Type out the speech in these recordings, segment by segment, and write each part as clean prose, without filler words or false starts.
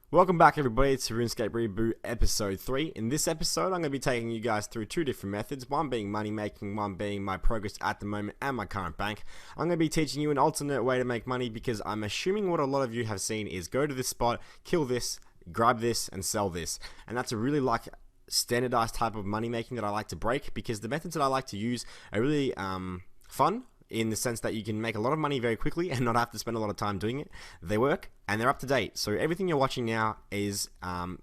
Welcome back everybody to Runescape Reboot episode 3. In this episode I'm going to be taking you guys through two different methods, one being money making, one being my progress at the moment and my current bank. I'm going to be teaching you an alternate way to make money because I'm assuming what a lot of you have seen is go to this spot, kill this, grab this and sell this. And that's a really standardized type of money making that I like to break because the methods that I like to use are really fun, in the sense that you can make a lot of money very quickly and not have to spend a lot of time doing it. They work and they're up to date. So everything you're watching now is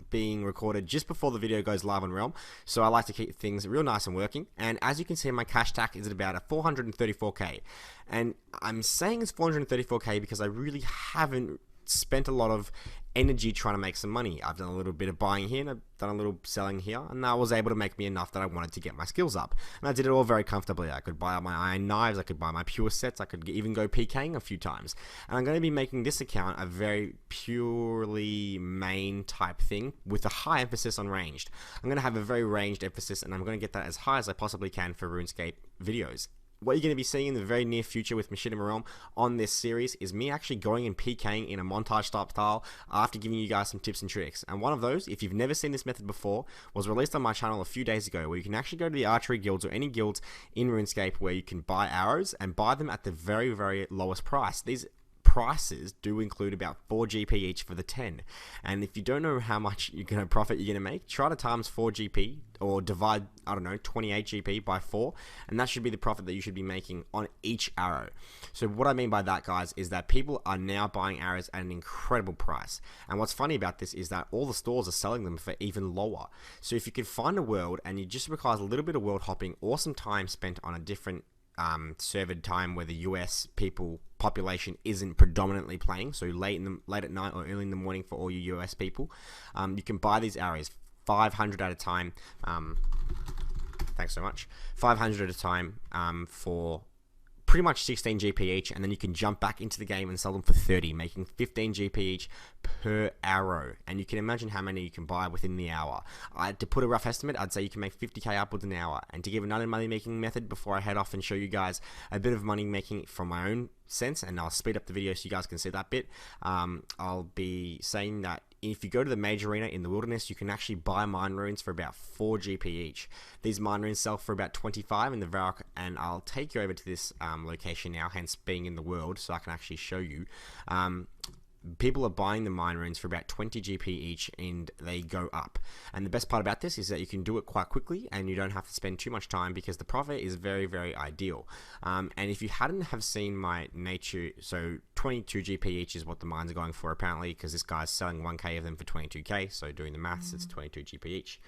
being recorded just before the video goes live on Realm. So I like to keep things real nice and working. And as you can see, my cash stack is at about a 434k. And I'm saying it's 434k because I really haven't spent a lot of energy trying to make some money. I've done a little bit of buying here and I've done a little selling here, and that was able to make me enough that I wanted to get my skills up, and I did it all very comfortably. I could buy my iron knives, I could buy my pure sets, I could even go PKing a few times, and I'm going to be making this account a very purely main type thing with a high emphasis on ranged. I'm going to have a very ranged emphasis, and I'm going to get that as high as I possibly can for RuneScape videos. What you're going to be seeing in the very near future with Machinima Realm on this series is me actually going and PKing in a montage type style after giving you guys some tips and tricks. And one of those, if you've never seen this method before, was released on my channel a few days ago, where you can actually go to the archery guilds or any guilds in RuneScape where you can buy arrows and buy them at the very, very lowest price. These prices do include about 4 GP each for the 10, and if you don't know how much you're going to profit you're going to make, try to times 4 GP or divide, I don't know, 28 GP by 4, and that should be the profit that you should be making on each arrow. So what I mean by that, guys, is that people are now buying arrows at an incredible price, and what's funny about this is that all the stores are selling them for even lower. So if you can find a world and it just requires a little bit of world hopping or some time spent on a different server time where the US population isn't predominantly playing, so late at night or early in the morning for all you US people, you can buy these arrows 500 at a time. Thanks so much. 500 at a time for pretty much 16 GP each, and then you can jump back into the game and sell them for 30, making 15 GP each per arrow. And you can imagine how many you can buy within the hour. To put a rough estimate, I'd say you can make 50k upwards an hour. And to give another money making method before I head off and show you guys a bit of money making from my own sense, and I'll speed up the video so you guys can see that bit, I'll be saying that if you go to the major arena in the wilderness, you can actually buy mine runes for about 4 GP each. These mine runes sell for about 25 in the Varrock, and I'll take you over to this location now, hence being in the world, so I can actually show you. People are buying the mine runes for about 20 GP each, and they go up. And the best part about this is that you can do it quite quickly and you don't have to spend too much time because the profit is very, very ideal. And if you hadn't have seen my nature, so 22 GP each is what the mines are going for apparently, because this guy's selling 1k of them for 22k, so doing the maths, it's 22 GP each.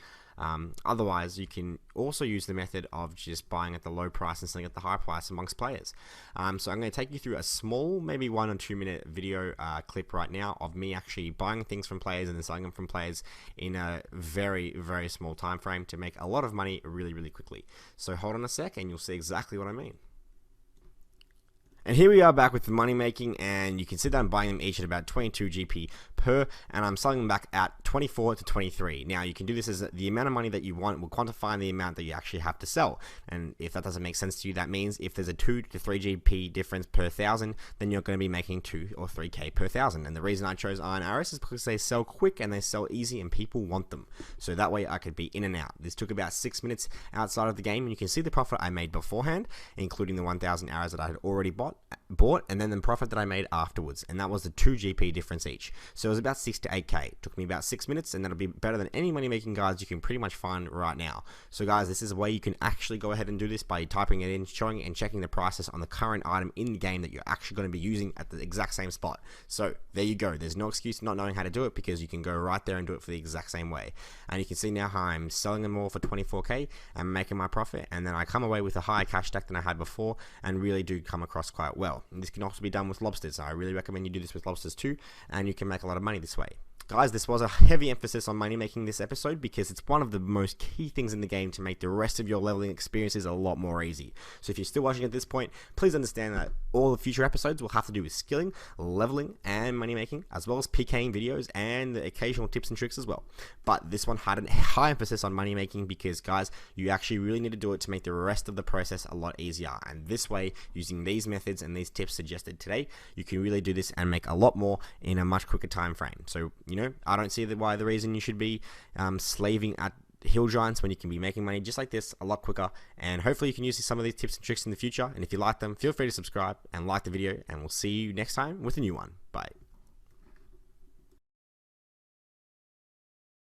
Otherwise, you can also use the method of just buying at the low price and selling at the high price amongst players. So I'm going to take you through a small, maybe 1 or 2 minute video clip right now of me actually buying things from players and then selling them from players in a very, very small time frame to make a lot of money really, really quickly. So hold on a sec and you'll see exactly what I mean. And here we are back with the money making, and you can see that I'm buying them each at about 22 GP per, and I'm selling them back at 24 to 23. Now you can do this as the amount of money that you want will quantify the amount that you actually have to sell. And if that doesn't make sense to you, that means if there's a 2 to 3 GP difference per 1,000, then you're going to be making 2 or 3k per 1,000. And the reason I chose iron arrows is because they sell quick and they sell easy and people want them. So that way I could be in and out. This took about 6 minutes outside of the game, and you can see the profit I made beforehand, including the 1,000 arrows that I had already bought, and then the profit that I made afterwards, and that was the 2 GP difference each. So it was about 6 to 8k. It took me about 6 minutes, and that'll be better than any money making guides you can pretty much find right now. So guys, this is a way you can actually go ahead and do this by typing it in, showing it and checking the prices on the current item in the game that you're actually going to be using at the exact same spot. So there you go. There's no excuse not knowing how to do it, because you can go right there and do it for the exact same way. And you can see now how I'm selling them all for 24k and making my profit, and then I come away with a higher cash stack than I had before, and really do come across quite well. And this can also be done with lobsters. I really recommend you do this with lobsters too, and you can make a lot of money this way. Guys, this was a heavy emphasis on money making this episode because it's one of the most key things in the game to make the rest of your leveling experiences a lot more easy. So if you're still watching at this point, please understand that all the future episodes will have to do with skilling, leveling, and money making, as well as PKing videos and the occasional tips and tricks as well. But this one had a high emphasis on money making because, guys, you actually really need to do it to make the rest of the process a lot easier. And this way, using these methods and these tips suggested today, you can really do this and make a lot more in a much quicker time frame. So, You know, I don't see why the reason you should be slaving at hill giants when you can be making money just like this a lot quicker. And hopefully you can use some of these tips and tricks in the future. And if you like them, feel free to subscribe and like the video, and we'll see you next time with a new one. Bye.